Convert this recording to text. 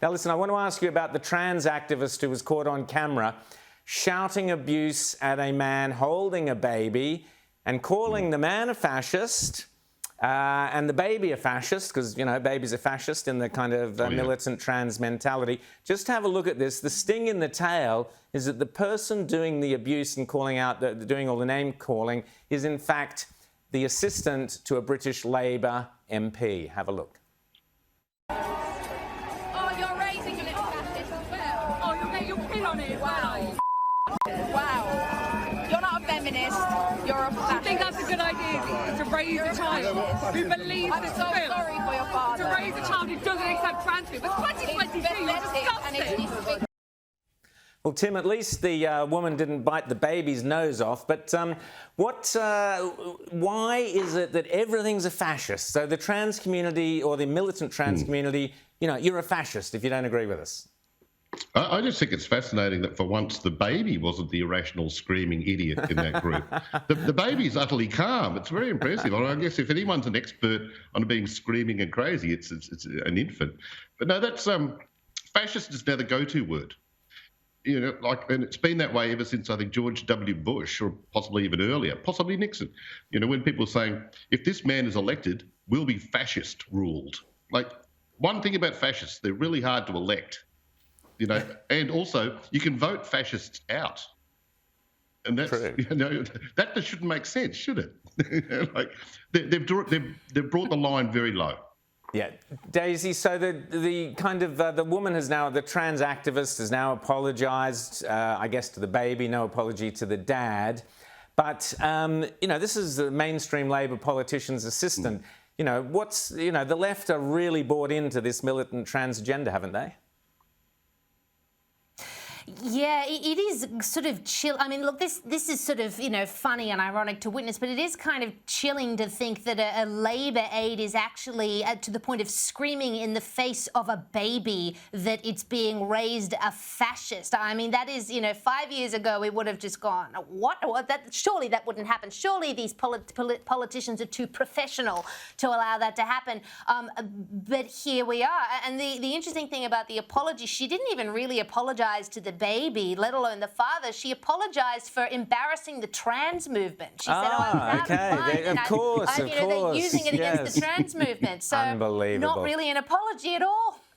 Now, listen, I want to ask you about the trans activist who was caught on camera shouting abuse at a man holding a baby and calling the man a fascist and the baby a fascist, because, you know, babies are fascist in the kind of militant trans mentality. Just have a look at this. The sting in the tail is that the person doing the abuse and calling out, doing all the name calling, is in fact the assistant to a British Labour MP. Have a look. Oh, you're raising a little fascist as well. Oh, you'll get your pin on it. Wow. Wow. You're not a feminist. You're a fascist. I think that's a good idea, to raise a child who believes I'm it's so film. sorry for your father. To raise a child who doesn't accept trans people. It's 2022, you're disgusting. Well, Tim, at least the woman didn't bite the baby's nose off. But why is it that everything's a fascist? So the trans community or the militant trans community, you know, you're a fascist if you don't agree with us. I just think it's fascinating that for once the baby wasn't the irrational screaming idiot in that group. The baby's utterly calm. It's very impressive. I guess if anyone's an expert on being screaming and crazy, it's an infant. But no, that's fascist is now the go-to word. You know, and it's been that way ever since, I think, George W. Bush, or possibly even earlier, possibly Nixon. You know, when people are saying, if this man is elected, we'll be fascist ruled. Like, one thing about fascists, they're really hard to elect. You know, and also you can vote fascists out, and that's true. You know, that just shouldn't make sense, should it? Like they've brought the line very low. Yeah, Daisy. So the kind of the woman has now, the trans activist has now apologised, I guess, to the baby. No apology to the dad, but you know, this is the mainstream Labor politician's assistant. You know, the left are really bought into this militant transgender, haven't they? Yeah, it is sort of chill. I mean, look, this is sort of, you know, funny and ironic to witness, but it is kind of chilling to think that a Labor aide is actually to the point of screaming in the face of a baby that it's being raised a fascist. I mean, that is, you know, 5 years ago we would have just gone, what? Surely that wouldn't happen. Surely these politicians are too professional to allow that to happen. But here we are. And the interesting thing about the apology, she didn't even really apologise to the baby, let alone the father. She apologised for embarrassing the trans movement. She said, I was out of course, they're using it against the trans movement. So unbelievable. Not really an apology at all.